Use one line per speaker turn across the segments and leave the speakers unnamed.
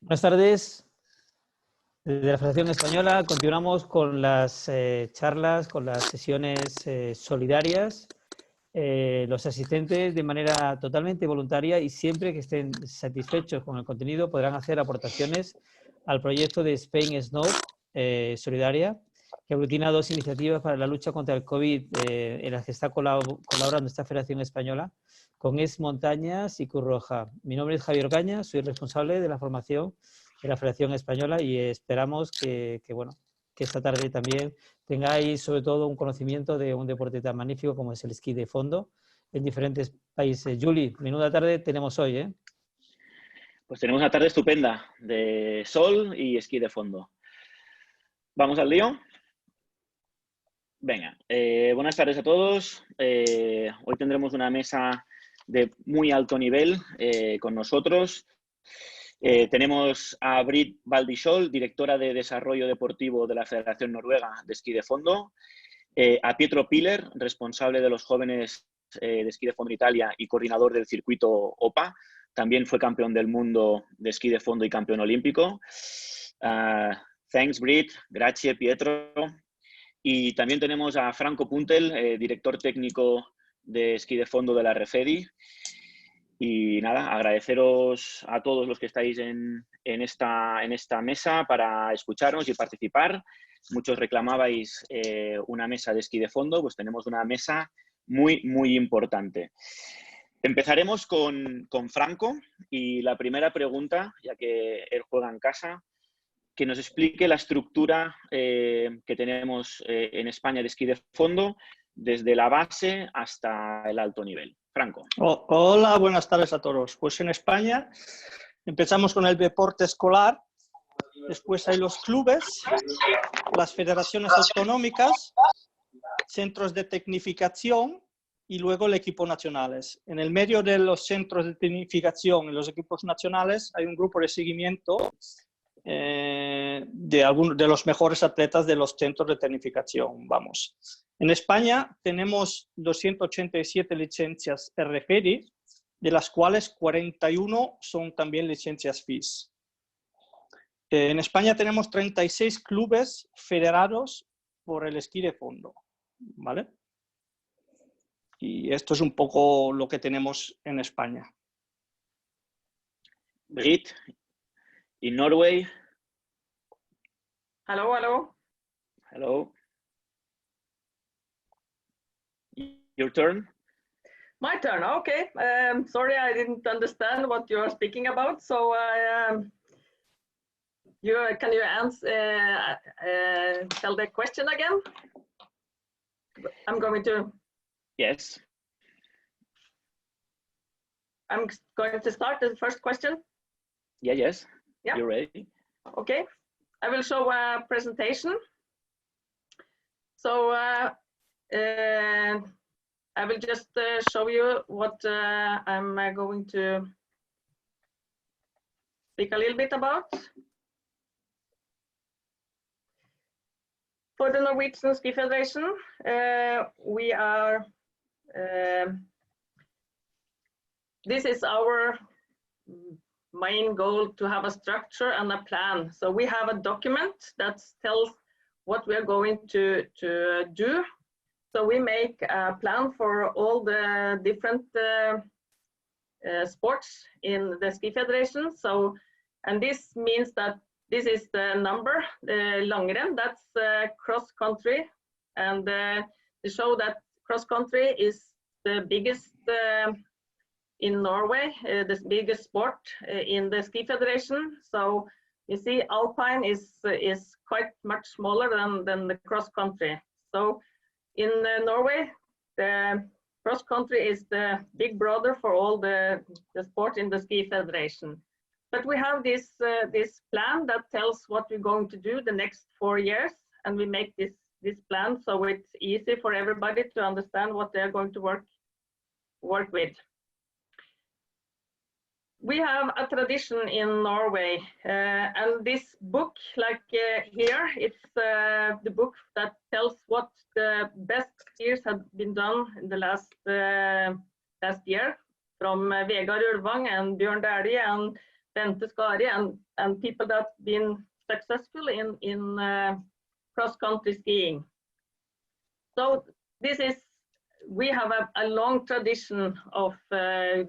Buenas tardes. Desde la Federación Española continuamos con las charlas, con las sesiones solidarias. Los asistentes de manera totalmente voluntaria y siempre que estén satisfechos con el contenido podrán hacer aportaciones al proyecto de Spain Snow Solidaria, que aglutina dos iniciativas para la lucha contra el COVID en las que está colaborando esta Federación Española con Es Montañas y Cruz Roja. Mi nombre es Javier Ocaña, soy responsable de la formación de la Federación Española y esperamos que esta tarde también tengáis sobre todo un conocimiento de un deporte tan magnífico como es el esquí de fondo en diferentes países. Juli, menuda tarde tenemos hoy, ¿eh?
Pues tenemos una tarde estupenda de sol y esquí de fondo. ¿Vamos al lío? Venga, buenas tardes a todos. Hoy tendremos una mesa de muy alto nivel con nosotros. Tenemos a Britt Baldishol, directora de Desarrollo Deportivo de la Federación Noruega de Esquí de Fondo. A Pietro Piller, responsable de los jóvenes de Esquí de Fondo Italia y coordinador del circuito OPA. También fue campeón del mundo de esquí de fondo y campeón olímpico. Thanks, Britt. Grazie, Pietro. Y también tenemos a Franco Puntel, director técnico de esquí de fondo de la RFEDI. Y nada, agradeceros a todos los que estáis en esta mesa para escucharnos y participar. Muchos reclamabais una mesa de esquí de fondo, pues tenemos una mesa muy, muy importante. Empezaremos con Franco y la primera pregunta, ya que él juega en casa, que nos explique la estructura que tenemos en España de esquí de fondo, desde la base hasta el alto nivel. Franco.
Hola, buenas tardes a todos. Pues en España empezamos con el deporte escolar, después hay los clubes, las federaciones autonómicas, centros de tecnificación y luego el equipo nacionales. En el medio de los centros de tecnificación y los equipos nacionales hay un grupo de seguimiento de los mejores atletas de los centros de tecnificación, vamos. En España tenemos 287 licencias RFEDI, de las cuales 41 son también licencias FIS. En España tenemos 36 clubes federados por el esquí de fondo, ¿vale? Y esto es un poco lo que tenemos en España.
Britt, in Norway.
Hello, hello.
Hello. Your turn.
My turn, okay. Sorry, I didn't understand what you are speaking about. So can you answer, tell the question again? I'm going to...
Yes.
I'm going to start the first question.
Yeah, yes.
Yeah.
You're ready.
Okay. I will show a presentation. So I will just show you what I'm going to speak a little bit about. For the Norwegian Ski Federation, we are, this is our main goal, to have a structure and a plan. So we have a document that tells what we are going to do. So we make a plan for all the different sports in the Ski Federation. So, and this means that this is the number, the langrenn, that's cross country. And to show that cross country is the biggest in Norway, the biggest sport in the Ski Federation. So you see, alpine is quite much smaller than the cross country. So in Norway, the cross country is the big brother for all the sport in the Ski Federation. But we have this plan that tells what we're going to do the next 4 years, and we make this plan so it's easy for everybody to understand what they're going to work with. We have a tradition in Norway, and this book, like here, it's the book that tells what the best skiers have been done in the last year, from Vegard Ulvang and Bjørn Dæhlie and Bente Skari and people that have been successful in cross-country skiing. So we have a long tradition of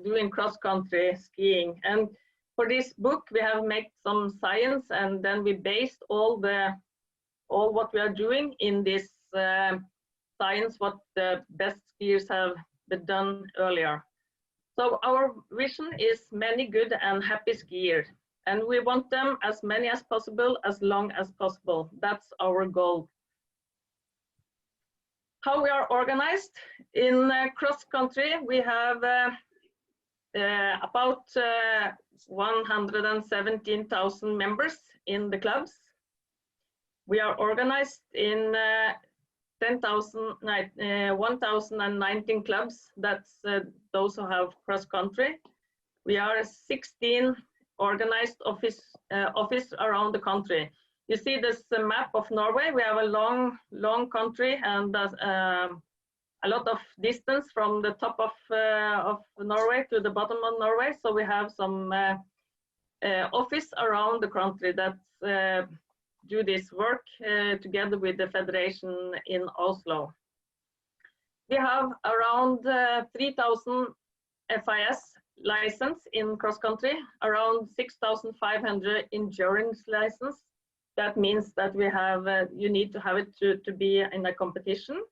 doing cross-country skiing, and for this book we have made some science, and then we based all what we are doing in this science, what the best skiers have done earlier. So our vision is many good and happy skiers, and we want them as many as possible, as long as possible. That's our goal. How we are organized in cross country, we have about 117,000 members in the clubs. We are organized in 1,019 clubs. That's those who have cross country. We are 16 organized office around the country. You see this map of Norway. We have a long country, and a lot of distance from the top of Norway to the bottom of Norway. So we have some office around the country that do this work together with the federation in Oslo. We have around 3,000 FIS license in cross country, around 6,500 endurance license. That means that we have you need to have it to be in a competition,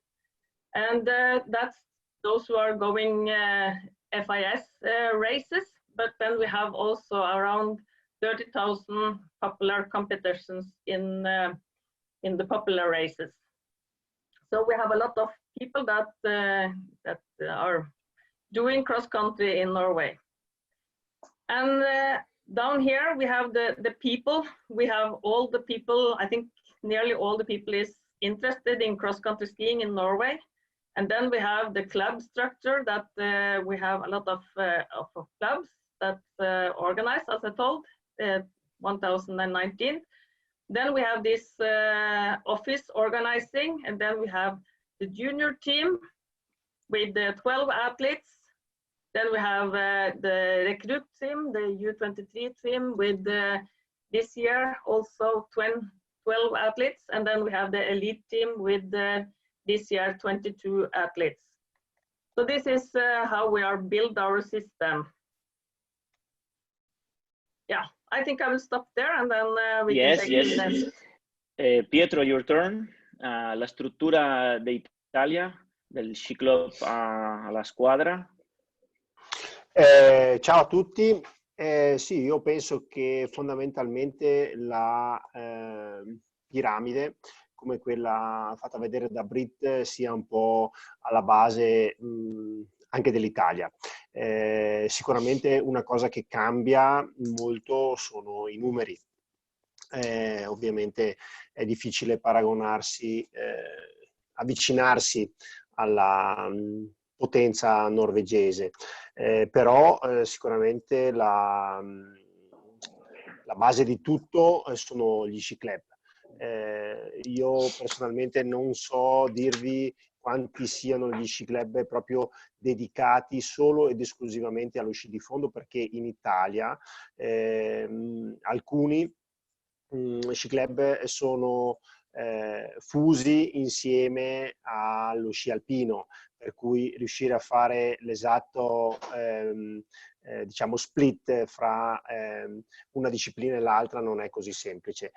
and that's those who are going FIS races. But then we have also around 30,000 popular competitions in the popular races. So we have a lot of people that are doing cross country in Norway. And down here we have the people. We have all the people. I think nearly all the people is interested in cross country skiing in Norway. And then we have the club structure that we have a lot of clubs that organized, as I told. 1,019. Then we have this office organizing, and then we have the junior team with the 12 athletes. Then we have the recruit team, the U23 team with this year also 12 athletes, and then we have the elite team with this year 22 athletes. So this is how we are build our system. Yeah, I think I will stop there, and then we can take it then.
Pietro, your turn. La struttura de Italia, del sci club alla squadra.
Ciao a tutti. Sì, io penso che fondamentalmente la piramide, come quella fatta vedere da Brit, sia un po' alla base anche dell'Italia. Sicuramente una cosa che cambia molto sono i numeri. Ovviamente è difficile paragonarsi, avvicinarsi alla potenza norvegese, però sicuramente la base di tutto sono gli sci club. Io personalmente non so dirvi quanti siano gli sci club proprio dedicati solo ed esclusivamente allo sci di fondo, perché in Italia alcuni sci club sono fusi insieme allo sci alpino, per cui riuscire a fare l'esatto diciamo split fra una disciplina e l'altra non è così semplice,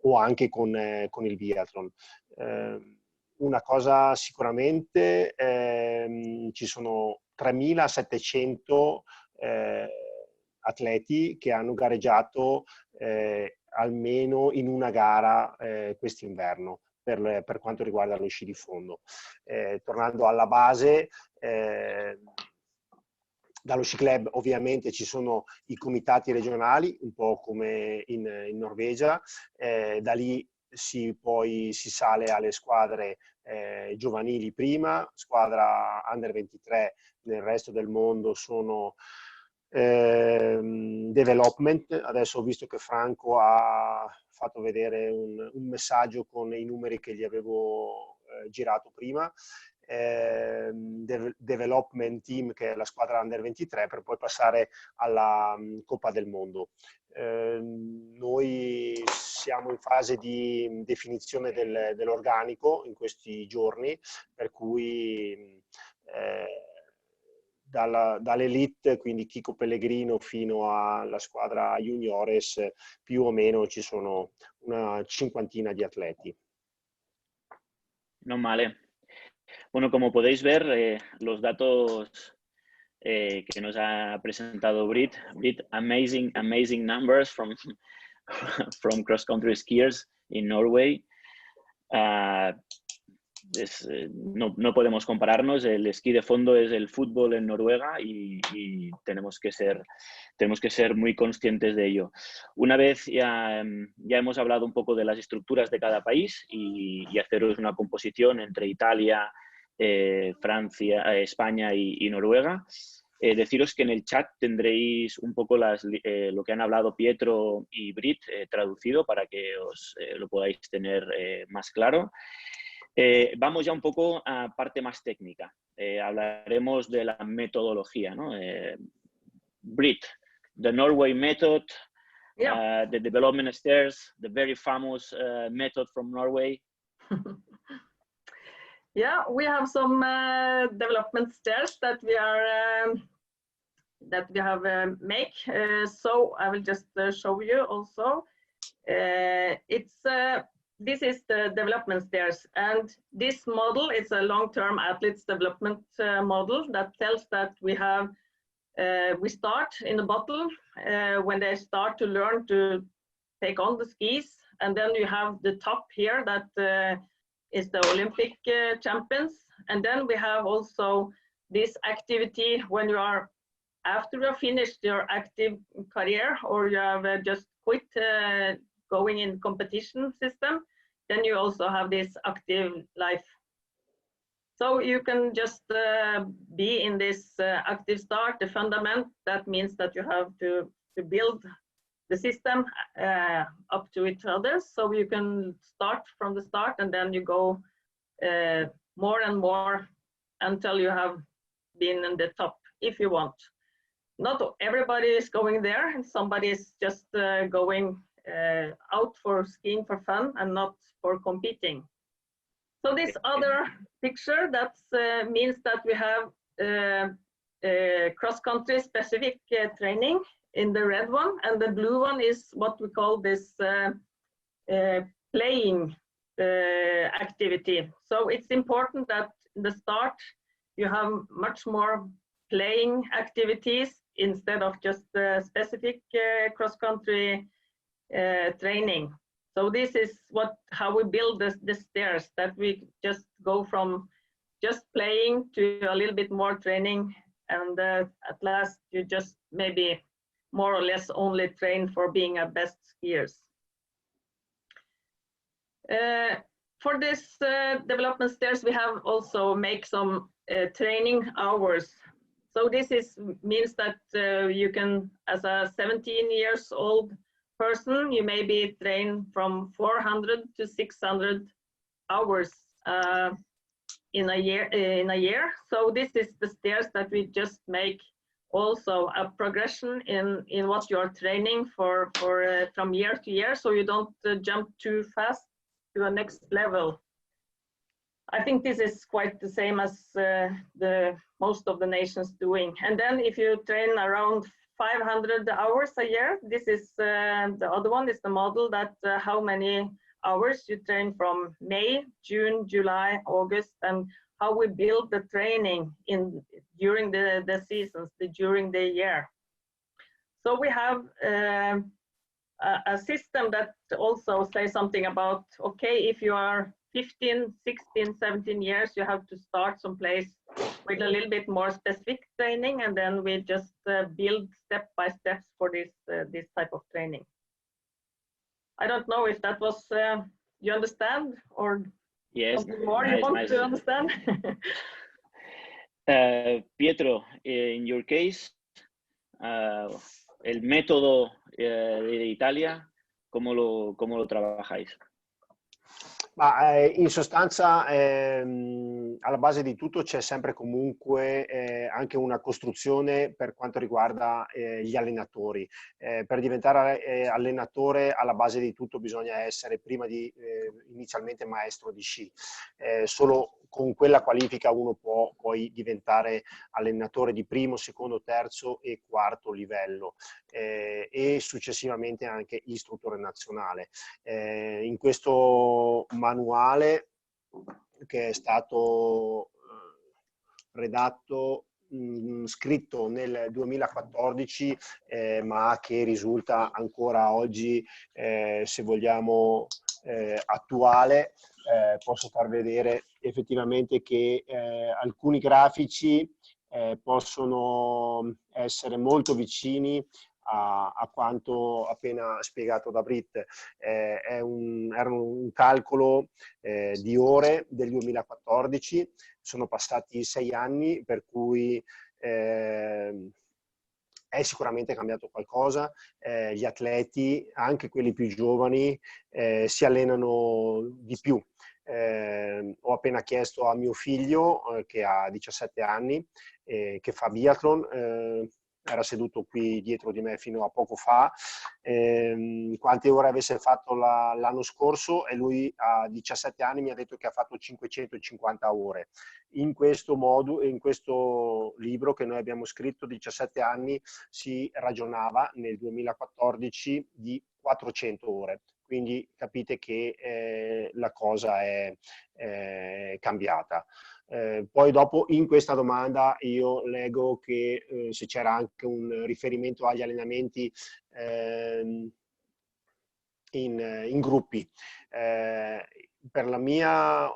o anche con il biathlon. Una cosa sicuramente, ci sono 3.700 atleti che hanno gareggiato almeno in una gara quest'inverno per quanto riguarda lo sci di fondo. Tornando alla base, dallo sci club ovviamente ci sono i comitati regionali, un po' come in Norvegia, da lì poi si sale alle squadre giovanili prima, squadra under 23 nel resto del mondo sono development. Adesso ho visto che Franco ha fatto vedere un messaggio con i numeri che gli avevo girato prima. development team, che è la squadra under 23, per poi passare alla Coppa del Mondo. Noi siamo in fase di definizione dell'organico in questi giorni, per cui dall'elite, quindi Chico Pellegrino, fino alla squadra juniores, più o meno ci sono una cinquantina di atleti.
No male. Bueno, como podéis ver, los datos que nos ha presentado Brit, amazing numbers from cross-country skiers in Norway. No podemos compararnos. El esquí de fondo es el fútbol en Noruega y tenemos que ser muy conscientes de ello. Una vez ya hemos hablado un poco de las estructuras de cada país y haceros una composición entre Italia, Francia, España y Noruega. Deciros que en el chat tendréis un poco lo que han hablado Pietro y Brit traducido para que os lo podáis tener más claro. Vamos ya un poco a parte más técnica. Hablaremos de la metodología, ¿no? Brit, the Norway method,
Yeah.
the development stairs, the very famous method from Norway.
Yeah, we have some development stairs that we have make. So I will just show you also. This is the development stairs, and this model is a long-term athletes development model that tells that we start in the bottom when they start to learn to take on the skis, and then you have the top here that is the Olympic champions, and then we have also this activity when you are after you have finished your active career or you have just quit going in competition system, then you also have this active life. So you can just be in this active start, the fundament. That means that you have to build the system up to each other. So you can start from the start and then you go more and more until you have been in the top if you want. Not everybody is going there, and somebody is just going out for skiing for fun and not for competing. So this other picture, that means that we have cross-country specific training in the red one, and the blue one is what we call this playing activity. So it's important that in the start you have much more playing activities instead of just specific cross-country training. So this is how we build the stairs, that we just go from just playing to a little bit more training, and at last you just maybe more or less only train for being a best skiers. For this development stairs, we have also make some training hours. So this means that you can, as a 17 years old person, you maybe train from 400 to 600 hours in a year. So this is the stairs that we just make also a progression in what you are training for from year to year, so you don't jump too fast to a next level. I think this is quite the same as the most of the nations doing. And then if you train around 500 hours a year, this is the other one is the model that how many hours you train from May, June, July, August, and how we build the training during the seasons, during the year. So we have a system that also says something about, okay, if you are 15, 16, 17 years, you have to start someplace with a little bit more specific training, and then we just build step by steps for this type of training. I don't know if that was, you understand, or
yes,
something more you want to understand?
Pietro, in your case, el método de Italia, ¿cómo lo trabajáis?
Ma in sostanza alla base di tutto c'è sempre comunque anche una costruzione per quanto riguarda gli allenatori. Per diventare allenatore alla base di tutto bisogna essere prima di inizialmente maestro di sci. Solo con quella qualifica uno può poi diventare allenatore di primo, secondo, terzo e quarto livello e successivamente anche istruttore nazionale. In questo manuale che è stato redatto, scritto nel 2014, ma che risulta ancora oggi, se vogliamo, attuale, posso far vedere effettivamente che alcuni grafici possono essere molto vicini a quanto appena spiegato da Brit. Era un calcolo di ore del 2014, sono passati 6 anni, per cui è sicuramente cambiato qualcosa. Gli atleti, anche quelli più giovani, si allenano di più. Ho appena chiesto a mio figlio, che ha 17 anni, che fa biathlon, era seduto qui dietro di me fino a poco fa, quante ore avesse fatto l'anno scorso, e lui a 17 anni mi ha detto che ha fatto 550 ore. In questo libro che noi abbiamo scritto, 17 anni, si ragionava nel 2014 di 400 ore. Quindi capite che la cosa è cambiata. Poi dopo in questa domanda io leggo che se c'era anche un riferimento agli allenamenti in gruppi. Per la mia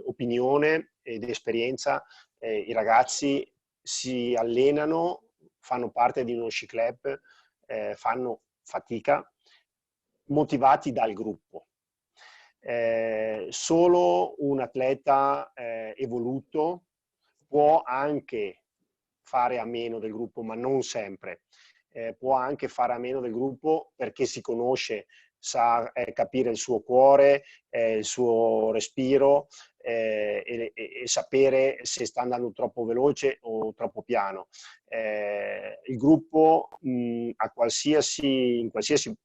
opinione ed esperienza, i ragazzi si allenano, fanno parte di uno sci club, fanno fatica, motivati dal gruppo. Solo un atleta evoluto può anche fare a meno del gruppo, ma non sempre. Può anche fare a meno del gruppo perché si conosce, sa capire il suo cuore, il suo respiro e sapere se sta andando troppo veloce o troppo piano. Il gruppo in qualsiasi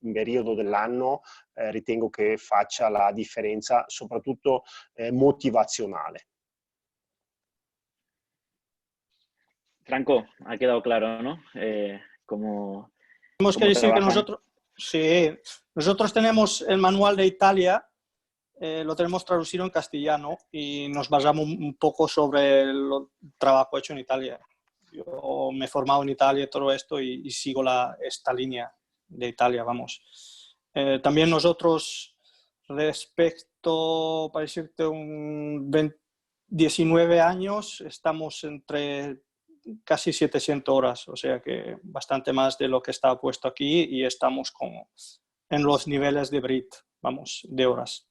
periodo dell'anno ritengo che faccia la differenza, soprattutto motivazionale.
Franco, ha quedado claro, ¿no?
Tenemos que decir que nosotros tenemos el manual de Italia, lo tenemos traducido en castellano y nos basamos un poco sobre el trabajo hecho en Italia. Yo me he formado en Italia y todo esto y sigo esta línea de Italia, vamos. También nosotros, respecto, para decirte, 19 años, estamos entre casi 700 horas, o sea que bastante más de lo que está puesto aquí, y estamos como en los niveles de Brit, vamos, de horas.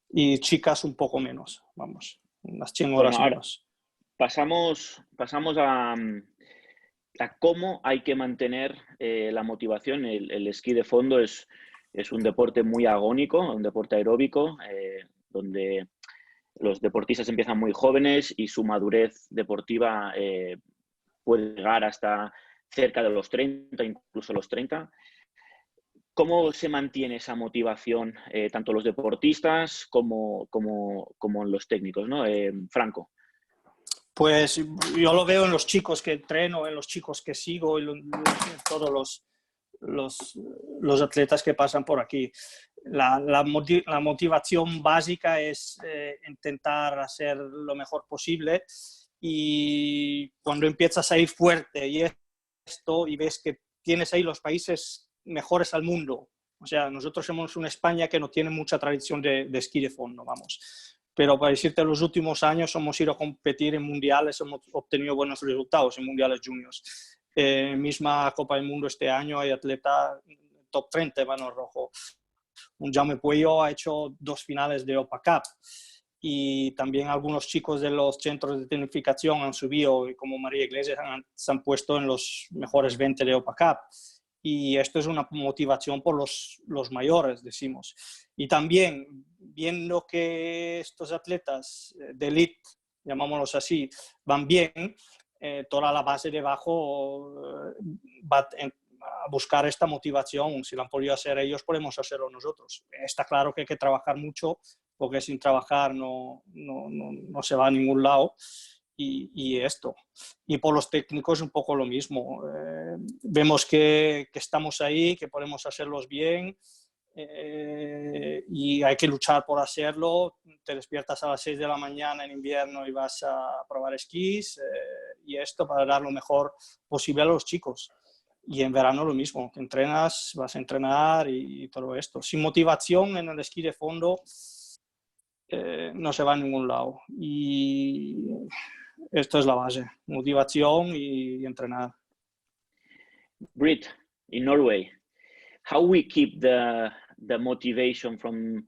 Y chicas un poco menos, vamos, unas 100 horas menos.
Pasamos a cómo hay que mantener la motivación. El esquí de fondo es un deporte muy agónico, un deporte aeróbico, donde los deportistas empiezan muy jóvenes y su madurez deportiva puede llegar hasta cerca de los 30, incluso los 30. ¿Cómo se mantiene esa motivación, tanto los deportistas como los técnicos, ¿no? Franco.
Pues yo lo veo en los chicos que entreno, en los chicos que sigo, en todos los atletas que pasan por aquí. La motivación básica es intentar hacer lo mejor posible, y cuando empiezas a ir fuerte y ves que tienes ahí los países mejores al mundo, o sea, nosotros somos una España que no tiene mucha tradición de esquí de fondo, vamos, pero para decirte, en los últimos años hemos ido a competir en mundiales, hemos obtenido buenos resultados en mundiales juniors. Misma Copa del Mundo este año hay atleta top 30, mano rojo. Un Jaume Puello ha hecho 2 finales de Opa Cup, y también algunos chicos de los centros de tecnificación han subido, y como María Iglesias se han puesto en los mejores 20 de Opa Cup. Y esto es una motivación por los mayores, decimos. Y también, viendo que estos atletas de élite, llamámoslos así, van bien, toda la base de abajo va a buscar esta motivación. Si lo han podido hacer ellos, podemos hacerlo nosotros. Está claro que hay que trabajar mucho, porque sin trabajar no se va a ningún lado. Y esto. Y por los técnicos un poco lo mismo. Vemos que estamos ahí, que podemos hacerlos bien, y hay que luchar por hacerlo. Te despiertas a las 6 de la mañana en invierno y vas a probar esquís, y esto para dar lo mejor posible a los chicos. Y en verano lo mismo, que entrenas, vas a entrenar y todo esto. Sin motivación en el esquí de fondo no se va a ningún lado. Y esto es la base, motivación y entrenar.
Britt, in Norway, how we keep the motivation from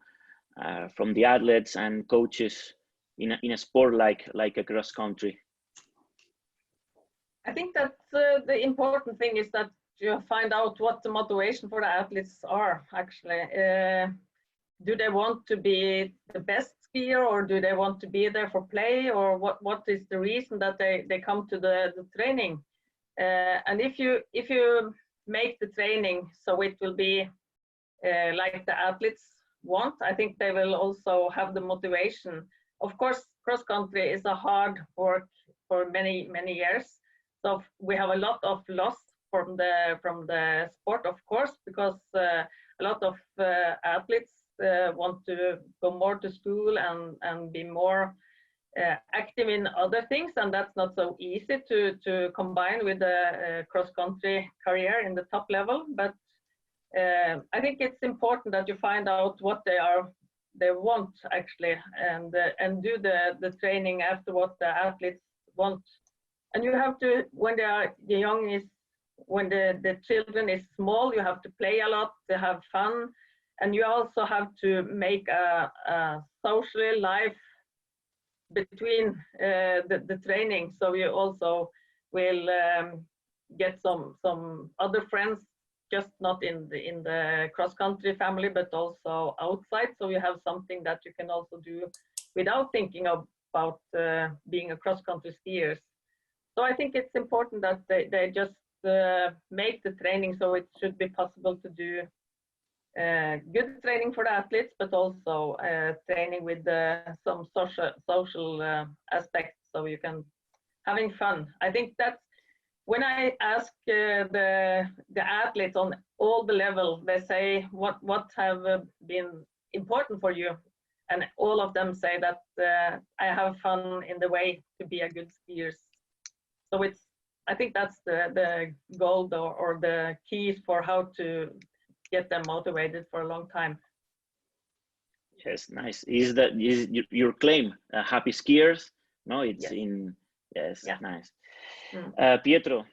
the athletes and coaches in a sport like a cross country?
I think that the important thing is that you find out what the motivation for the athletes are, actually. Do they want to be the best skier, or do they want to be there for play, or what is the reason that they come to the training? And if you make the training so it will be like the athletes want, I think they will also have the motivation. Of course, cross country is a hard work for many years, so we have a lot of loss from the sport, of course, because a lot of athletes want to go more to school and be more active in other things, and that's not so easy to combine with a cross-country career in the top level. But I think it's important that you find out what they want actually, and do the training after what the athletes want. And you have to, when they are young, when the children is small, you have to play a lot, to have fun, and you also have to make a social life between the training, so you also will get some other friends, just not in the cross-country family, but also outside, so you have something that you can also do without thinking about being a cross-country skiers. So I think it's important that they just make the training so it should be possible to do good training for the athletes, but also training with some social aspects, so you can having fun. I think that's when I ask the athletes on all the levels, they say what have been important for you, and all of them say that I have fun in the way to be a good skier. So I think that's the goal or the keys for how to get them motivated for a long time.
Yes, nice. Is your claim happy skiers? No, it's
yes. Yeah.
Nice.
Yeah.
Pietro.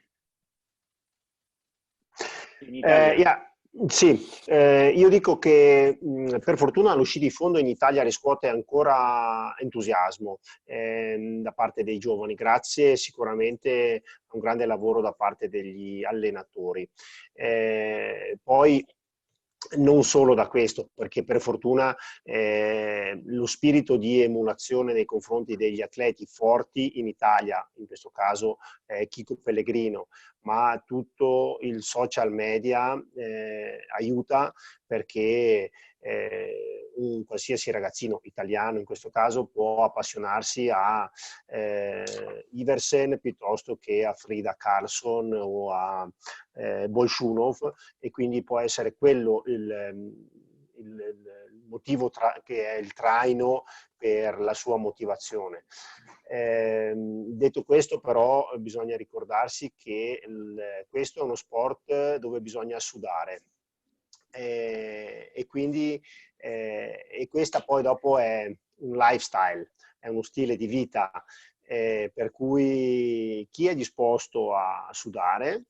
Sì, io dico che per fortuna lo sci di fondo in Italia riscuote ancora entusiasmo da parte dei giovani, grazie sicuramente a un grande lavoro da parte degli allenatori. Poi non solo da questo, perché per fortuna lo spirito di emulazione nei confronti degli atleti forti in Italia, in questo caso Chico Pellegrino, ma tutto il social media aiuta, perché un qualsiasi ragazzino italiano in questo caso può appassionarsi a Iversen piuttosto che a Frida Karlsson o a Bolshunov, e quindi può essere quello il motivo che è il traino per la sua motivazione. Detto questo, però, bisogna ricordarsi che questo è uno sport dove bisogna sudare, e quindi e questa poi dopo è un lifestyle, è uno stile di vita, per cui chi è disposto a sudare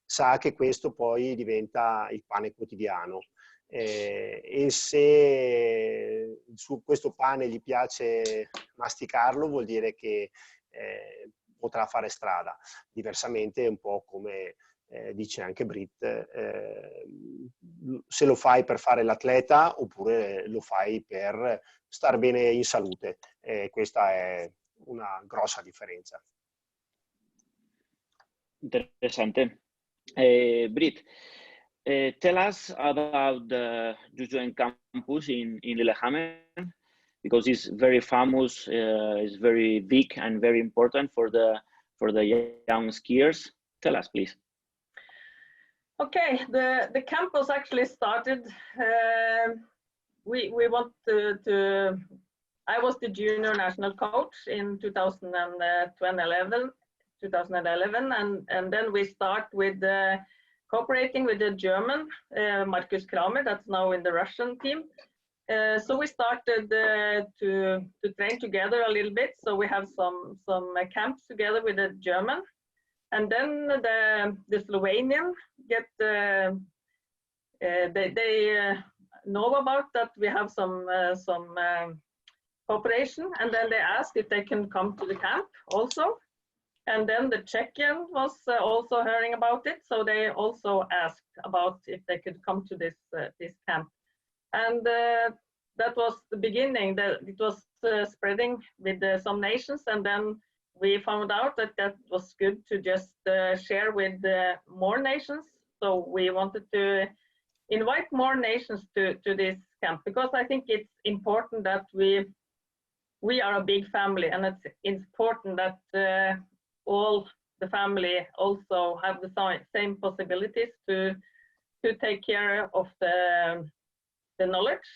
sa che questo poi diventa il pane quotidiano, e se su questo pane gli piace masticarlo, vuol dire che potrà fare strada. Diversamente, un po' come dice anche Britt, se lo fai per fare l'atleta oppure lo fai per star bene in salute. Questa è una grossa differenza.
Interessante. Britt, tell us about the Jujuan campus in Lillehammer, because it's very famous, it's very big and very important for the young skiers. Tell us, please.
Okay, the campus actually started. We want to. I was the junior national coach in 2011, and then we start with cooperating with the German Markus Kramer, that's now in the Russian team. So we started to train together a little bit. So we have some camps together with the German, and then the Slovenian get they know about that we have some cooperation, and then they asked if they can come to the camp also. And then the Czechian was also hearing about it, so they also asked about if they could come to this camp. And that was the beginning. It was spreading with some nations, and then we found out that was good to just share with more nations. So we wanted to invite more nations to this camp, because I think it's important that we are a big family, and it's important that all the family also have the same possibilities to take care of the knowledge.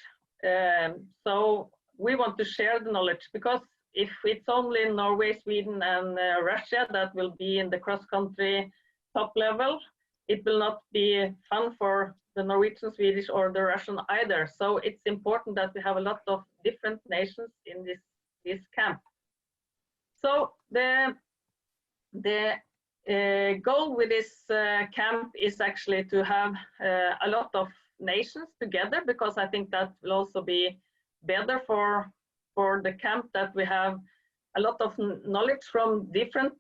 So we want to share the knowledge, because if it's only Norway, Sweden, and Russia that will be in the cross-country top level, it will not be fun for the Norwegian, Swedish, or the Russian either. So it's important that we have a lot of different nations in this camp. So the goal with this camp is actually to have a lot of nations together, because I think that will also be better for the camp, that we have a lot of knowledge from different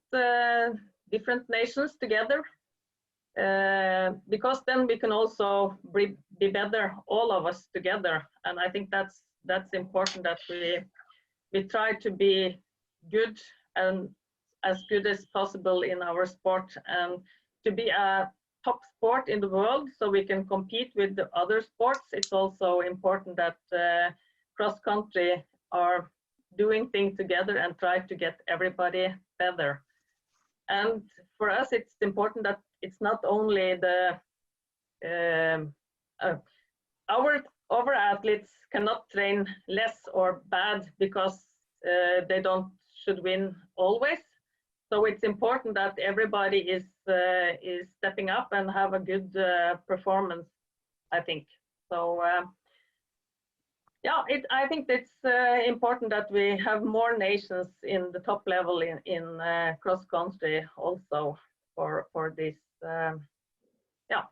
nations together, because then we can also be better, all of us together. And I think that's important, that we try to be good and as good as possible in our sport, and to be a top sport in the world so we can compete with the other sports. It's also important that cross-country are doing things together and try to get everybody better. And for us, it's important that it's not only our athletes cannot train less or bad because they should win always. So it's important that everybody is stepping up and have a good performance, I think. So yeah, I think it's important that we have more nations in the top level in cross country also for this. Yeah,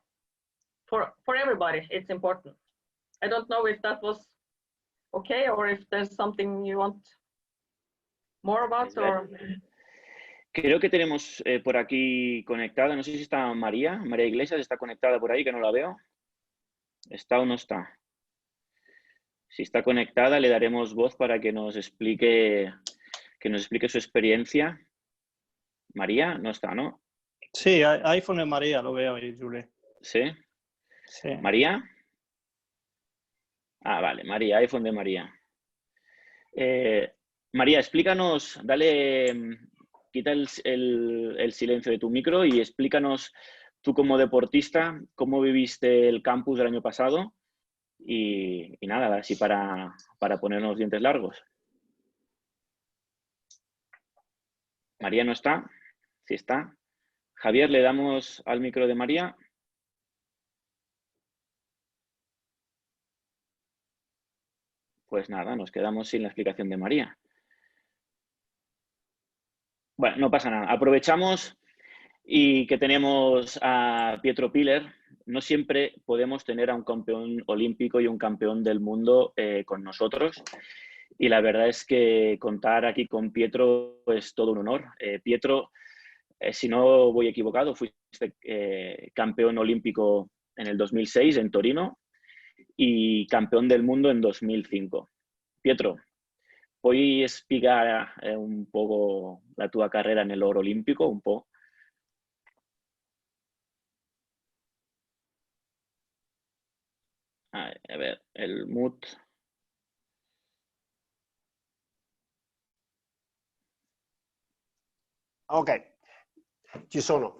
for everybody, it's important. I don't know if that was okay, or if there's something you want more about, or.
Creo que tenemos por aquí conectada, no sé si está María Iglesias, está conectada por ahí, que no la veo. ¿Está o no está? Si está conectada, le daremos voz para que nos explique su experiencia. María, no está, ¿no?
Sí, iPhone de María, lo veo ahí, Julie.
¿Sí?
Sí.
¿María? Ah, vale, María, iPhone de María. María, explícanos, quita el silencio de tu micro y explícanos tú como deportista cómo viviste el campus del año pasado y nada, así para ponernos dientes largos. María no está, sí está. Javier, le damos al micro de María. Pues nada, nos quedamos sin la explicación de María. Bueno, no pasa nada. Aprovechamos y que tenemos a Pietro Piller. No siempre podemos tener a un campeón olímpico y un campeón del mundo con nosotros. Y la verdad es que contar aquí con Pietro es todo un honor. Pietro, si no voy equivocado, fuiste campeón olímpico en el 2006 en Torino y campeón del mundo en 2005. Pietro, ¿puoi spiegare un poco la tua carrera nell'oro olimpico? Un po'? A ver, el mute.
Ok, ci sono.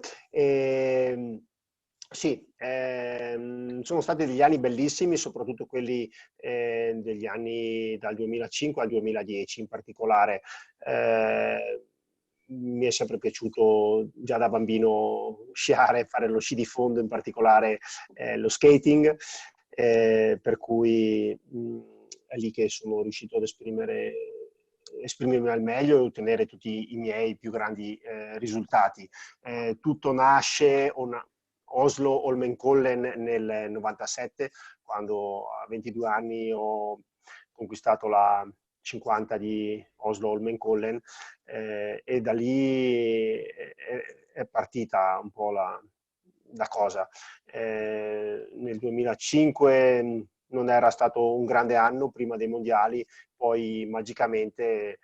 Sì, sono stati degli anni bellissimi, soprattutto quelli degli anni dal 2005 al 2010 in particolare. Mi è sempre piaciuto già da bambino sciare, fare lo sci di fondo, in particolare lo skating, per cui è lì che sono riuscito ad esprimermi al meglio e ottenere tutti i miei più grandi risultati. Tutto nasce Oslo-Holmenkollen nel 97, quando a 22 anni ho conquistato la 50 di Oslo-Holmenkollen, e da lì è partita un po' la cosa. Nel 2005 non era stato un grande anno prima dei mondiali, poi magicamente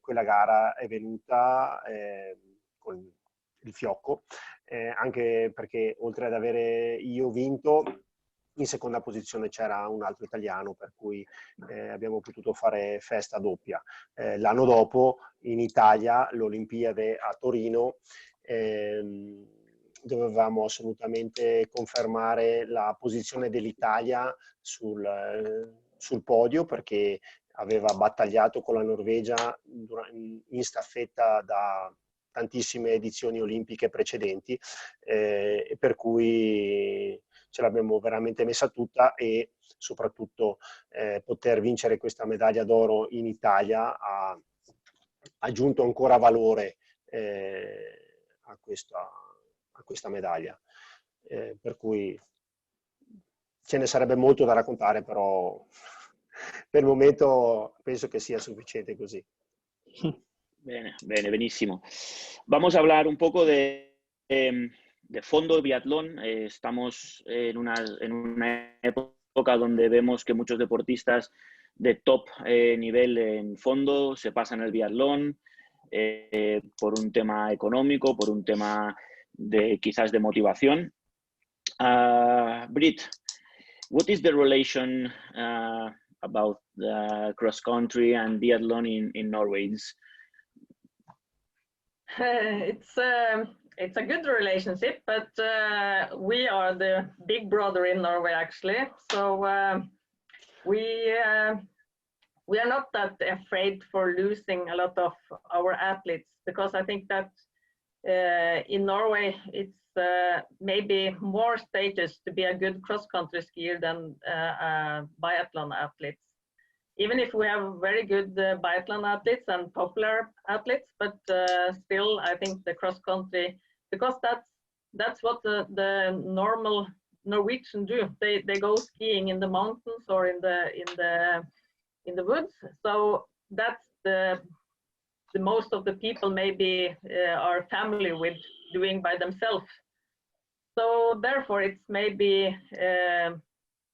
quella gara è venuta con il fiocco, anche perché oltre ad avere io vinto, in seconda posizione c'era un altro italiano, per cui abbiamo potuto fare festa doppia. L'anno dopo in Italia, l'Olimpiade a Torino, dovevamo assolutamente confermare la posizione dell'Italia sul podio, perché aveva battagliato con la Norvegia in staffetta da tantissime edizioni olimpiche precedenti, per cui ce l'abbiamo veramente messa tutta, e soprattutto poter vincere questa medaglia d'oro in Italia ha aggiunto ancora valore a questa medaglia. Per cui ce ne sarebbe molto da raccontare, però per il momento penso che sia sufficiente così.
Bene, benissimo. Vamos a hablar un poco de fondo biatlón. Estamos en una época donde vemos que muchos deportistas de top nivel en fondo se pasan al biatlón por un tema económico, por un tema quizás de motivación. Britt, what is the relation about the cross country and biathlon in Norway?
It's a good relationship, but we are the big brother in Norway, actually. So we are not that afraid for losing a lot of our athletes, because I think that in Norway it's maybe more status to be a good cross-country skier than biathlon athletes. Even if we have very good biathlon athletes and popular athletes, but still I think the cross-country, because that's what the normal Norwegian do. They go skiing in the mountains or in the woods. So that's the most of the people maybe are familiar with doing by themselves. So therefore it's maybe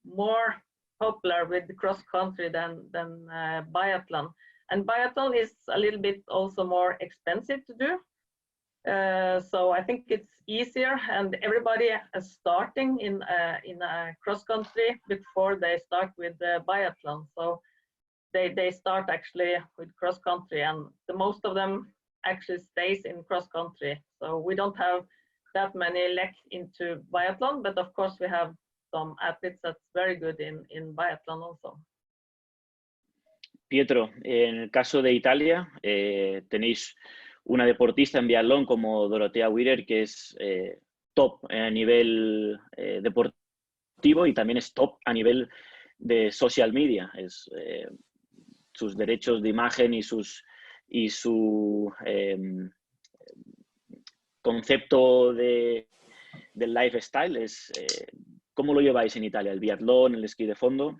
more popular with the cross country than biathlon. And biathlon is a little bit also more expensive to do. So I think it's easier, and everybody is starting in a cross country before they start with the biathlon. So they start actually with cross country, and the most of them actually stays in cross country. So we don't have that many left into biathlon, but of course we have some athletes that's very good in biathlon also.
Pietro, en el caso de Italia, tenéis una deportista en biatlón como Dorothea Wierer, que es top a nivel deportivo y también es top a nivel de social media. Sus derechos de imagen y su concepto del lifestyle es... ¿Cómo lo lleváis in Italia? Il biathlon, l'esquí de fondo?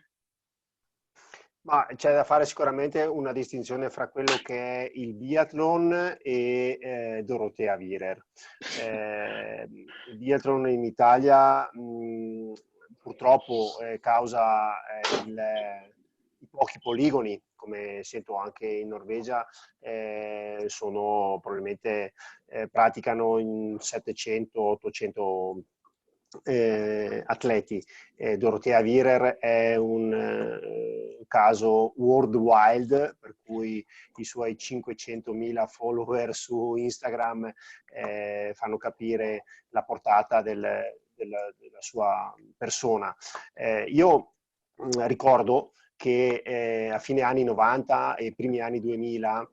Ma c'è da fare sicuramente una distinzione fra quello che è il biathlon e Dorothea Wierer. Il biathlon in Italia purtroppo causa i pochi poligoni, come sento anche in Norvegia, sono probabilmente praticano in 700-800 atleti. Dorothea Virer è un caso worldwide, per cui i suoi 500.000 follower su Instagram fanno capire la portata della sua persona. Io ricordo che a fine anni 90 e primi anni 2000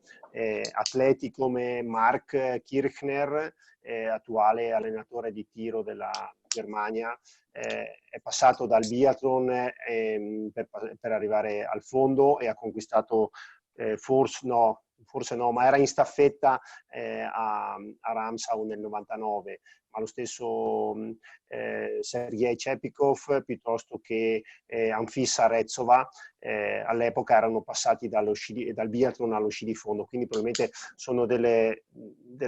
atleti come Mark Kirchner, attuale allenatore di tiro della Germania, è passato dal biathlon per arrivare al fondo e ha conquistato forse no, ma era in staffetta a Ramsau nel 99, ma lo stesso Sergei Cepikov piuttosto che Anfisa Retsova all'epoca erano passati dal biathlon allo sci di fondo, quindi probabilmente sono delle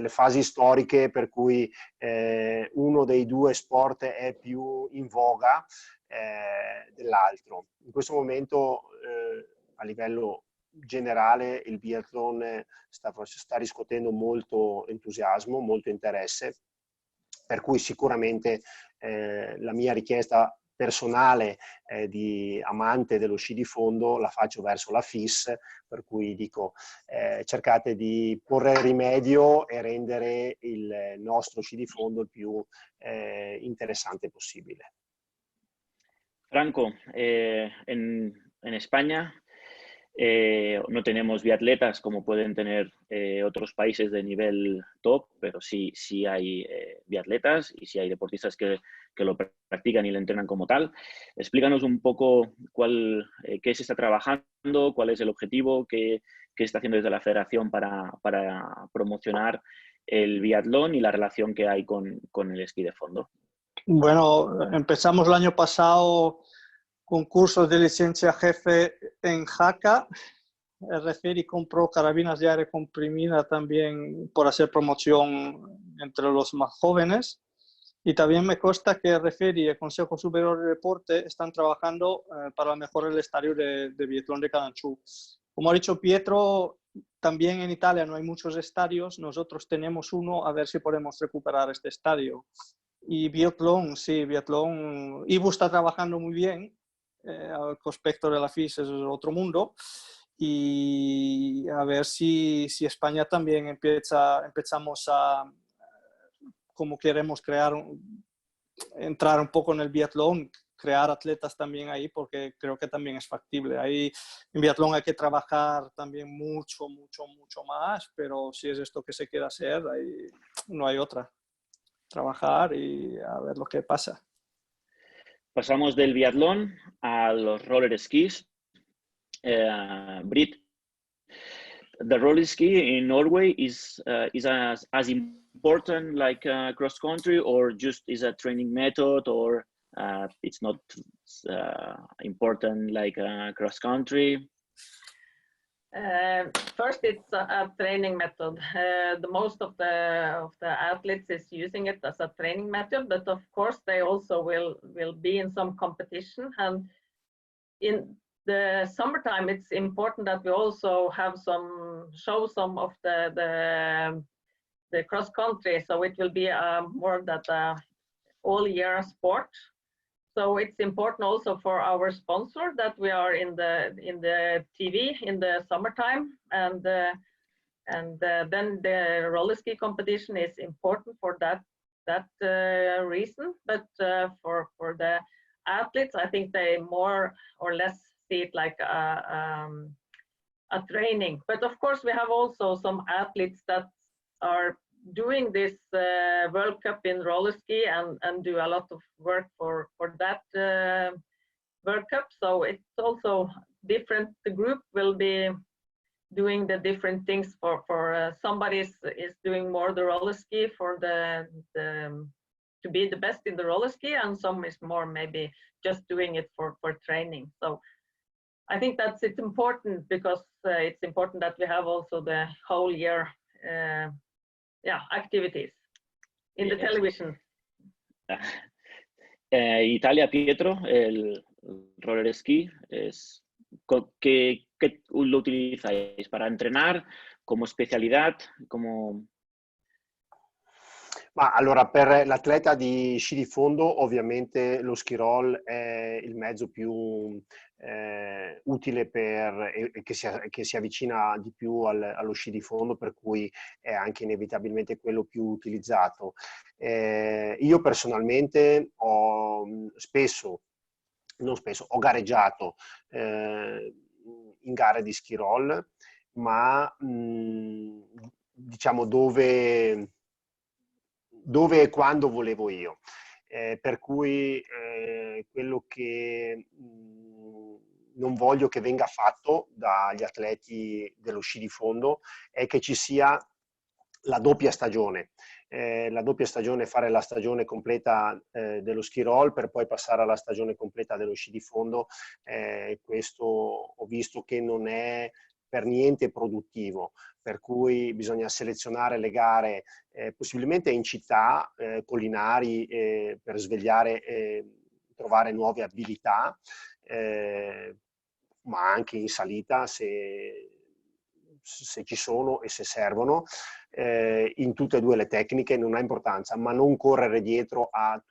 fasi storiche per cui uno dei due sport è più in voga dell'altro. In questo momento a livello generale il biathlon sta riscuotendo molto entusiasmo, molto interesse, per cui sicuramente la mia richiesta personale di amante dello sci di fondo la faccio verso la FIS, per cui dico cercate di porre rimedio e rendere il nostro sci di fondo il più interessante possibile.
Franco, en España no tenemos biatletas como pueden tener otros países de nivel top, pero sí hay biatletas y sí hay deportistas que lo practican y lo entrenan como tal. Explícanos un poco qué se está trabajando, cuál es el objetivo, qué está haciendo desde la federación para promocionar el biatlón y la relación que hay con el esquí de fondo.
Bueno, empezamos el año pasado con cursos de licencia jefe en Jaca. RFEDI compró carabinas de aire comprimida también por hacer promoción entre los más jóvenes. Y también me consta que RFEDI y el Consejo Superior de Deporte están trabajando para mejorar el estadio de biatlón de Calanchú. Como ha dicho Pietro, también en Italia no hay muchos estadios. Nosotros tenemos uno, a ver si podemos recuperar este estadio. Y biatlón, sí, biatlón. IBU está trabajando muy bien. Al respecto de la FIS es otro mundo. Y a ver si España también empezamos a, como queremos entrar un poco en el biatlón, crear atletas también ahí, porque creo que también es factible. Ahí en biatlón hay que trabajar también mucho más, pero si es esto que se quiere hacer, ahí no hay otra. Trabajar y a ver lo que pasa.
Pasamos del biatlón a los roller skis. Britt, the roller ski in Norway is as important like cross country, or just is a training method, or it's not important like cross country?
First, it's a training method. The most of the athletes is using it as a training method, but of course they also will be in some competition. And in the summertime, it's important that we also have show some of the cross country. So it will be more that all year sport. So it's important also for our sponsor that we are in the TV in the summertime, and then the roller ski competition is important for that reason. But for the athletes, I think they more or less see it like a training. But of course, we have also some athletes that are doing this World Cup in roller ski and do a lot of work for that World Cup. So it's also different. The group will be doing the different things for somebody is doing more the roller ski for to be the best in the roller ski, and some is more maybe just doing it for training. So I think it's important because it's important that we have also the whole year activities in the television.
Italia, Pietro, el roller esquí, ¿qué lo utilizáis? ¿Para entrenar? ¿Como especialidad? Como...
Ma allora, per l'atleta di sci di fondo, ovviamente lo ski roll è il mezzo più utile e che si avvicina di più allo sci di fondo, per cui è anche inevitabilmente quello più utilizzato. Io personalmente ho gareggiato in gare di ski roll, ma diciamo dove e quando volevo io. Per cui quello che non voglio che venga fatto dagli atleti dello sci di fondo è che ci sia la doppia stagione. Fare la stagione completa dello ski roll per poi passare alla stagione completa dello sci di fondo. Questo ho visto che non è per niente produttivo, per cui bisogna selezionare le gare possibilmente in città, collinari, per svegliare, trovare nuove abilità, ma anche in salita se ci sono e se servono, in tutte e due le tecniche non ha importanza, ma non correre dietro a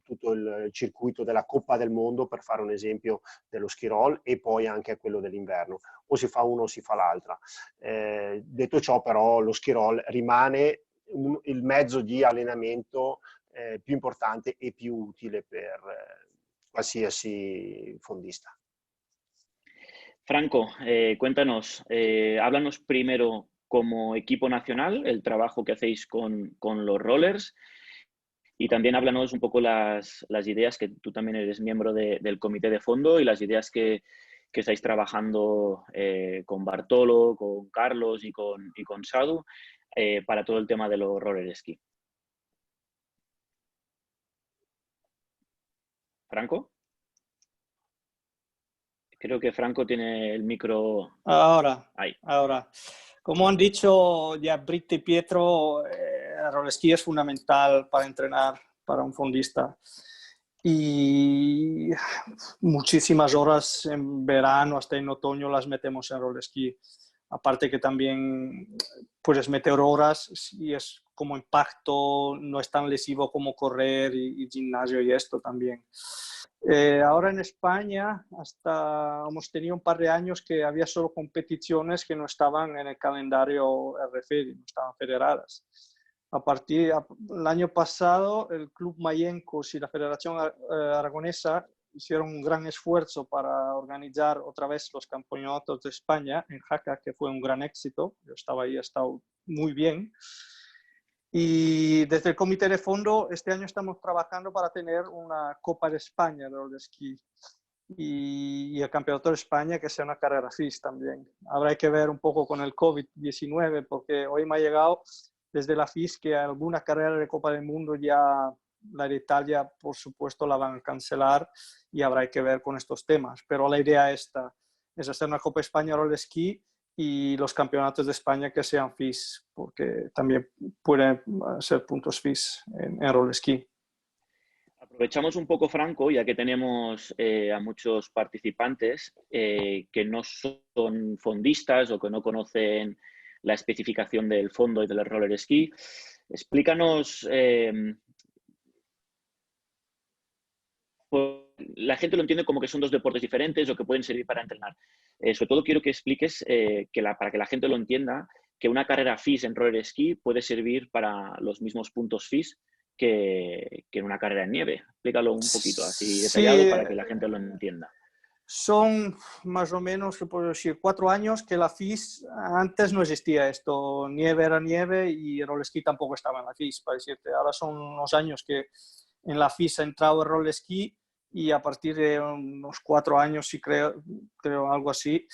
tutto il circuito della Coppa del Mondo, per fare un esempio, dello ski roll, e poi anche a quello dell'inverno. O si fa uno o si fa l'altra. Detto ciò, però, lo ski roll rimane il mezzo di allenamento più importante e più utile per qualsiasi fondista.
Franco, cuéntanos, háblanos primero como equipo nacional, el trabajo que hacéis con los rollers, y también háblanos un poco las ideas, que tú también eres miembro del comité de fondo, y las ideas que estáis trabajando con Bartolo, con Carlos y con Sadu para todo el tema de los roller esquí. ¿Franco? Creo que Franco tiene el micro...
Ahora,
ahí.
Ahora. Como han dicho ya Britta y Pietro, el roller esquí es fundamental para entrenar para un fondista. Y muchísimas horas en verano hasta en otoño las metemos en roller esquí. Aparte que también puedes meter horas y es como impacto, no es tan lesivo como correr y gimnasio y esto también. Ahora en España hasta hemos tenido un par de años que había solo competiciones que no estaban en el calendario RFEDI, no estaban federadas. El año pasado el Club Mayencos y la Federación Aragonesa hicieron un gran esfuerzo para organizar otra vez los campeonatos de España en Jaca, que fue un gran éxito. Yo estaba ahí, ha estado muy bien. Y desde el comité de fondo este año estamos trabajando para tener una Copa de España de roller esquí y el Campeonato de España que sea una carrera FIS también. Habrá que ver un poco con el COVID-19 porque hoy me ha llegado desde la FIS que alguna carrera de Copa del Mundo ya, la de Italia por supuesto la van a cancelar y habrá que ver con estos temas. Pero la idea es hacer una Copa de España de roller esquí y los campeonatos de España que sean FIS, porque también pueden ser puntos FIS en roller esquí.
Aprovechamos un poco, Franco, ya que tenemos a muchos participantes que no son fondistas o que no conocen la especificación del fondo y del roller esquí. Explícanos, la gente lo entiende como que son dos deportes diferentes o que pueden servir para entrenar. Sobre todo quiero que expliques, para que la gente lo entienda, que una carrera FIS en roller esquí puede servir para los mismos puntos FIS que en una carrera en nieve. Explícalo un poquito así detallado para que la gente lo entienda.
Son más o menos, puedo decir, 4 años que la FIS, antes no existía esto, nieve era nieve y el roller esquí tampoco estaba en la FIS, para decirte. Ahora son unos años que en la FIS ha entrado el roller esquí y a partir de unos 4 años, sí creo algo así,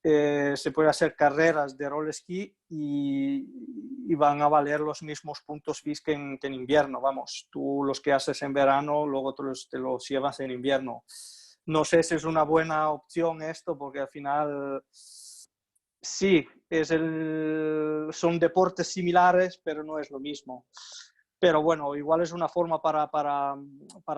se puede hacer carreras de roller esquí y van a valer los mismos puntos FIS que en invierno. Vamos, tú los que haces en verano, luego te los llevas en invierno. No sé si es una buena opción esto, porque al final sí, son deportes similares, pero no es lo mismo. Pero bueno, igual es una forma para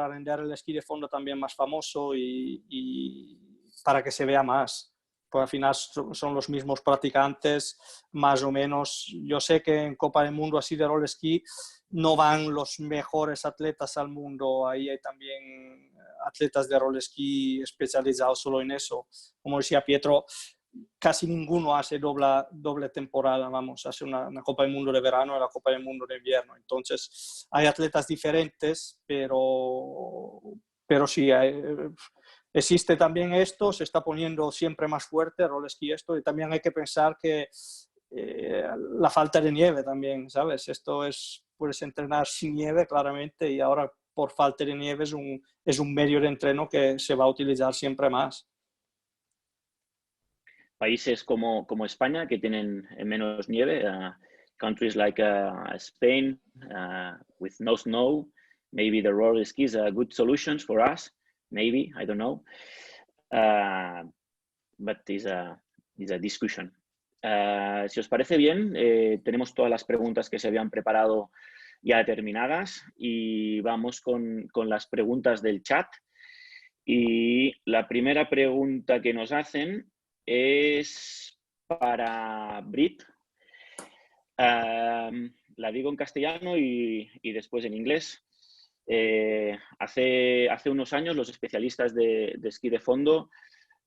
render el esquí de fondo también más famoso y para que se vea más. Pues al final son los mismos practicantes, más o menos. Yo sé que en Copa del Mundo así de roller ski no van los mejores atletas al mundo. Ahí hay también atletas de roller ski especializados solo en eso. Como decía Pietro, casi ninguno hace doble temporada, vamos, hace una Copa del Mundo de verano y la Copa del Mundo de invierno. Entonces, hay atletas diferentes, pero sí, existe también esto, se está poniendo siempre más fuerte el roller ski esto, y también hay que pensar que la falta de nieve también, ¿sabes? Puedes entrenar sin nieve claramente, y ahora por falta de nieve es un medio de entreno que se va a utilizar siempre más.
Países como España, que tienen menos nieve, countries like Spain, with no snow, maybe the roller skis are good solutions for us, maybe, I don't know, but it's a discussion. Si os parece bien, tenemos todas las preguntas que se habían preparado ya terminadas, y vamos con las preguntas del chat. Y la primera pregunta que nos hacen es para Brit. La digo en castellano y después en inglés. Hace unos años los especialistas de esquí de fondo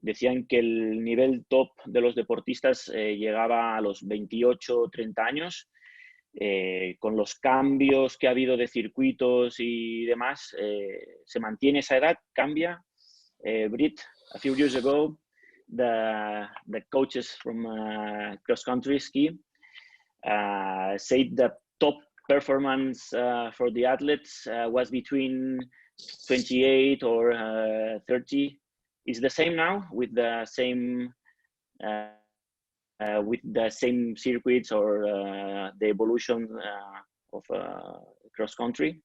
decían que el nivel top de los deportistas llegaba a los 28 o 30 años. Con los cambios que ha habido de circuitos y demás, ¿se mantiene esa edad? ¿Cambia? Brit, a few years ago, the coaches from cross-country ski said that top performance for the athletes was between 28 or 30. Is the same now with the same circuits or the evolution of cross-country?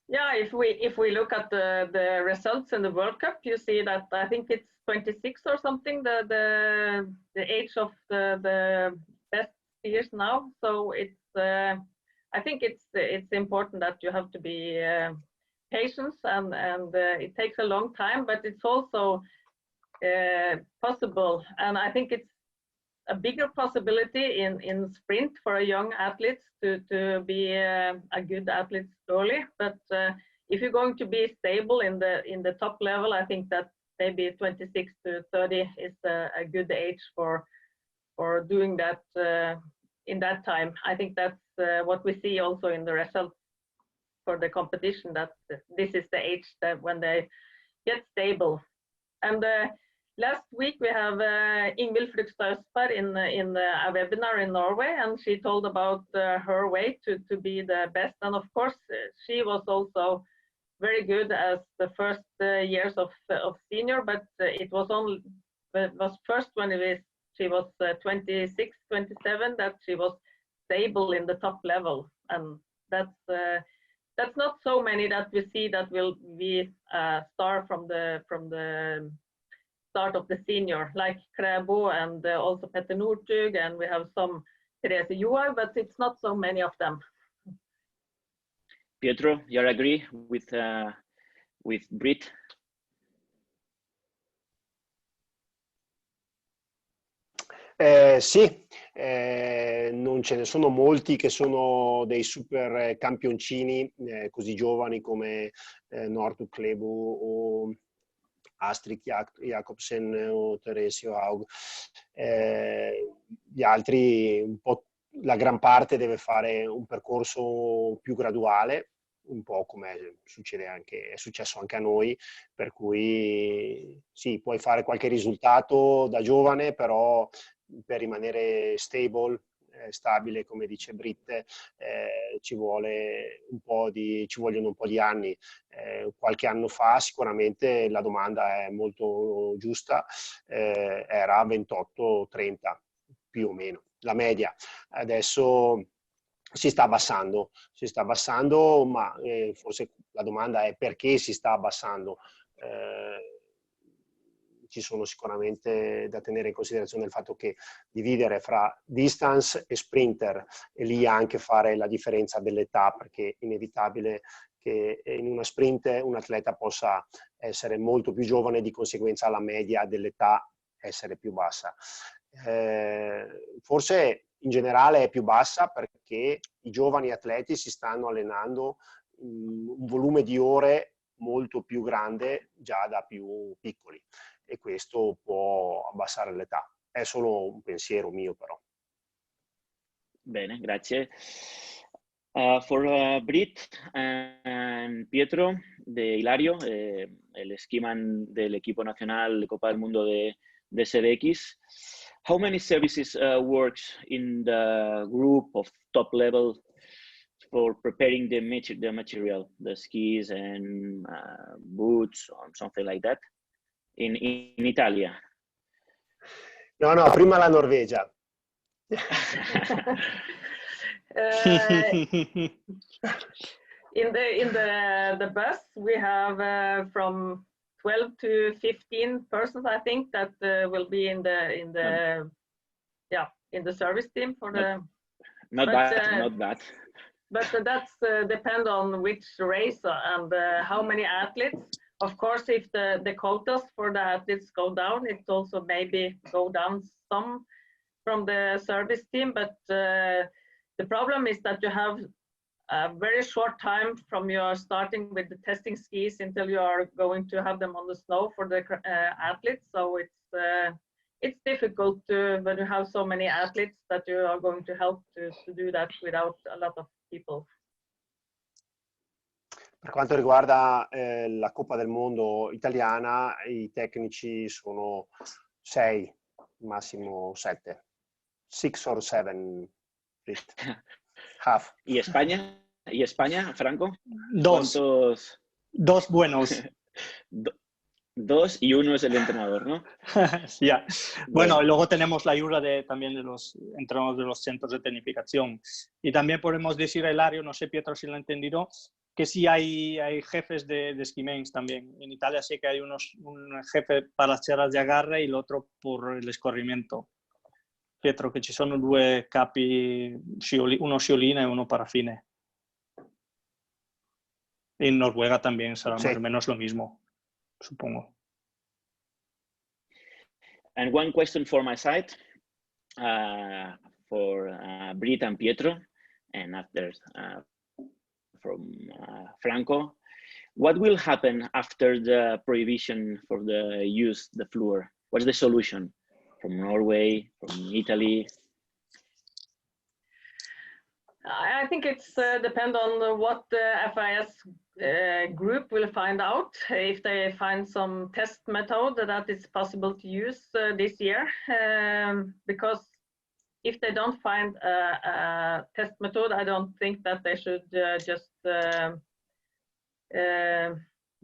Yeah, if we look at the results in the World Cup, you see that I think it's 26 or something, the age of the best skiers now. So it's I think it's important that you have to be patient, and it takes a long time, but it's also possible, and I think it's a bigger possibility in sprint for a young athlete to be a good athlete slowly. But if you're going to be stable in the top level, I think that maybe 26 to 30 is a good age for doing that in that time. I think that's what we see also in the results for the competition, that this is the age that when they get stable. And last week we have Ingvild Flugstad Østberg in a webinar in Norway, and she told about her way to be the best. And of course, she was also very good as the first years of senior, but it was first when she was 26, 27 that she was stable in the top level, and that's not so many that we see that will be a star from the start of the senior, like Kræbo and also Petter Northug, and we have some Therese Johaug, but it's not so many of them.
Pietro, you agree with Brit?
Sì, non ce ne sono molti che sono dei super campioncini così giovani come Northug, Klæbo o Astrid Jacobsen o Therese Johaug. Gli altri, un po', la gran parte deve fare un percorso più graduale, un po' come è successo anche a noi, per cui sì, puoi fare qualche risultato da giovane, però per rimanere stabile, come dice Brit, ci vogliono un po' di anni. Qualche anno fa sicuramente la domanda è molto giusta, era 28-30 più o meno, la media. Adesso si sta abbassando, ma forse la domanda è perché si sta abbassando. ci sono sicuramente da tenere in considerazione il fatto che dividere fra distance e sprinter e lì anche fare la differenza dell'età, perché è inevitabile che in una sprint un atleta possa essere molto più giovane, di conseguenza la media dell'età essere più bassa. Forse in generale è più bassa perché i giovani atleti si stanno allenando un volume di ore molto più grande già da più piccoli e questo può abbassare l'età. È solo un pensiero mio però.
Bene, grazie. For Brit and Pietro de Hilario, el esquiman del equipo nacional de Copa del Mundo de SBX, how many services works in the group of top level for preparing the material, the skis and boots or something like that in Italia?
No, prima la Norvegia.
In the bus we have from 12 to 15 persons, I think, that will be in the service team for the.
Not bad.
But that's depend on which race and how many athletes. Of course, if the quotas for the athletes go down, it also maybe go down some from the service team. But the problem is that you have a very short time from your starting with the testing skis until you are going to have them on the snow for the athletes. So it's difficult when you have so many athletes that you are going to help to do that without a lot of people.
Per quanto riguarda la Coppa del Mondo italiana, i tecnici sono 6, massimo 7. 6 or 7. Half.
¿Y España, Franco?
Dos buenos.
Dos y uno es el entrenador, ¿no?
Yeah. Bueno, y luego tenemos la ayuda también de los entrenadores de los centros de tecnificación. Y también podemos decir, Hilario, no sé, Pietro, si lo ha entendido, que sí hay jefes de esquimens también. En Italia sí que hay un jefe para las cerras de agarre y el otro por el escorrimento. Pietro, che ci sono 2 capi, uno sciolina e uno parafine. En Noruega también será más o menos lo mismo, supongo.
And one question for my side, for Brit and Pietro, and after from Franco. What will happen after the prohibition for the use the fluor? What's the solution from Norway, from Italy?
I think it's depend on what the FIS group will find out. If they find some test method that is possible to use this year, because if they don't find a test method, I don't think that they should just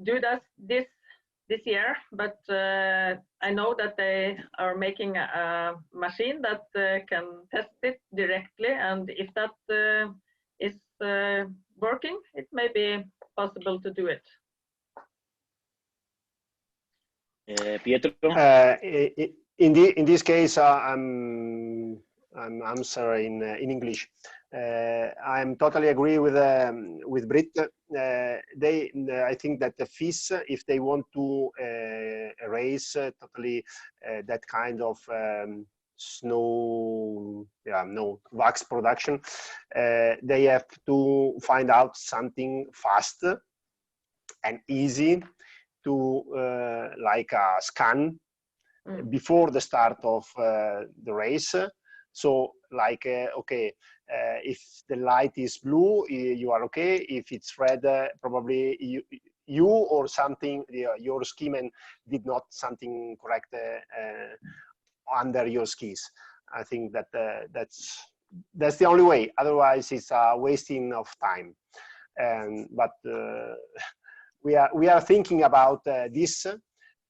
do this year. But I know that they are making a machine that can test it directly, and if that is working, it may be possible to do it.
Pietro?
In this case, I'm answering in English. I'm totally agree with Brit. I think that the FIS, if they want to erase totally that kind of wax production, they have to find out something fast and easy to like a scan before the start of the race. So like, okay, if the light is blue, you are okay. If it's red, probably you or something, your skiman did not something correct under your skis. I think that that's the only way. Otherwise, it's a wasting of time. But we are thinking about this.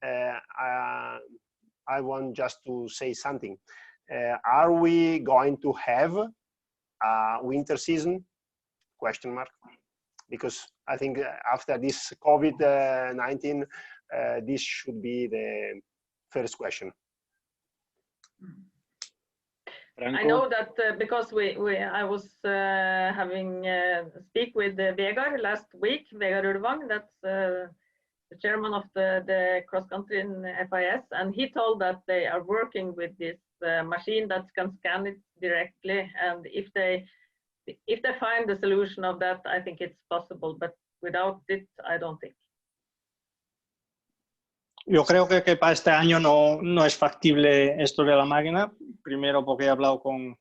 I want just to say something. Are we going to have a winter season? Question mark. Because I think after this COVID-19, this should be first question.
Franco?
I know that because I was having speak with Vegard last week, Vegard Urvang, that's the chairman of the cross country in FIS, and he told that they are working with this machine that can scan it directly, and if they find the solution of that, I think it's possible, but without it, I don't think.
Yo creo que para este año no es factible esto de la máquina, primero porque he hablado con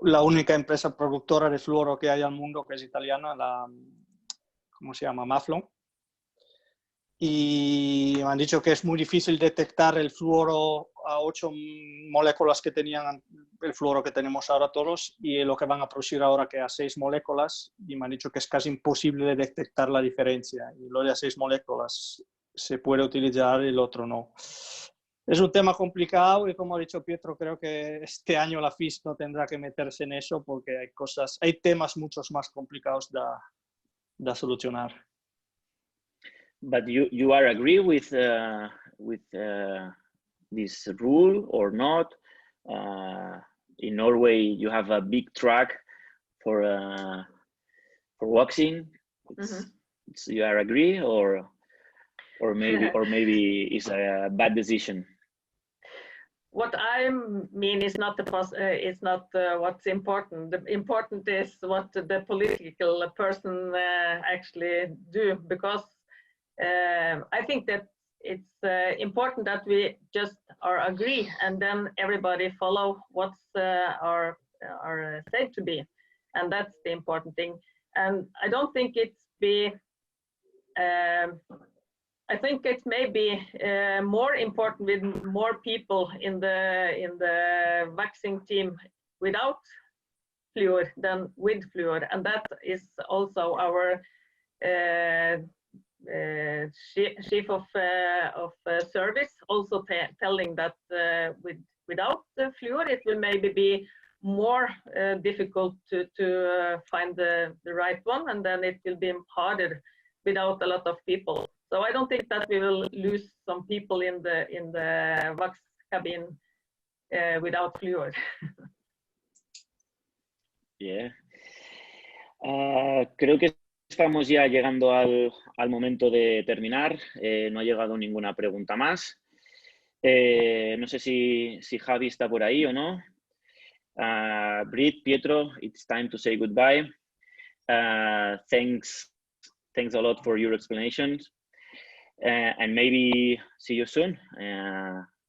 la única empresa productora de fluoro que hay al mundo, que es italiana, ¿cómo se llama? Maflon. Y me han dicho que es muy difícil detectar el fluoro a 8 moléculas que tenían el fluoro que tenemos ahora todos, y lo que van a producir ahora que a 6 moléculas, y me han dicho que es casi imposible de detectar la diferencia, y lo de a 6 moléculas se puede utilizar y el otro no. Es un tema complicado y, como ha dicho Pietro, creo que este año la FIS no tendrá que meterse en eso porque hay temas muchos más complicados de solucionar.
But you are agree with this rule or not? In Norway, you have a big track for waxing. You are agree or maybe it's a bad decision?
What I mean is not what's important. The important is what the political person actually do, because I think that it's important that we just agree and then everybody follow what's our said to be, and that's the important thing. And I don't think I think it may be more important with more people in the vaccine team without fluor than with fluor, and that is also our chief of service also telling that without the fluor it will maybe be more difficult to find the right one, and then it will be harder without a lot of people. So I don't think that we will lose some people in the vax cabin without fluor.
Yeah. Creo que estamos ya llegando al momento de terminar. No ha llegado ninguna pregunta más. No sé si Javi está por ahí o no. Britt, Pietro, it's time to say goodbye. Thanks a lot for your explanations. And maybe see you soon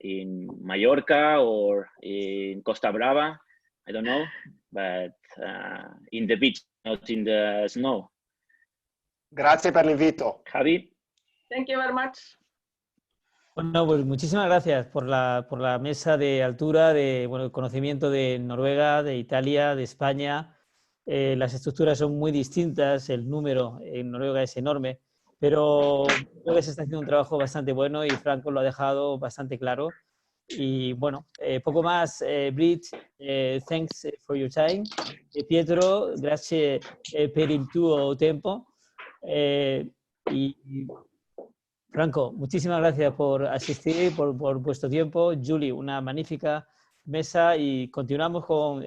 in Mallorca or in Costa Brava. I don't know, but in the beach, not in the snow.
Grazie per l'invito.
Javi.
Thank you very much.
Bueno, pues muchísimas gracias por la mesa de altura, de conocimiento de Noruega, de Italia, de España. Las estructuras son muy distintas, el número en Noruega es enorme, pero creo que se está haciendo un trabajo bastante bueno y Franco lo ha dejado bastante claro. Y bueno, poco más, Britt, thanks for your time. Pietro, grazie per il tuo tempo. Y Franco, muchísimas gracias por asistir, por vuestro tiempo. Julie, una magnífica mesa y continuamos con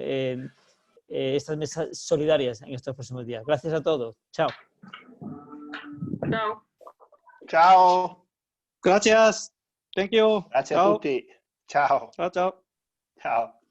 estas mesas solidarias en estos próximos días. Gracias a todos. Chao.
Ciao.
Ciao.
Gracias. Thank you.
Grazie
Ciao.
a tutti. Ciao.
Ciao, ciao.
Ciao.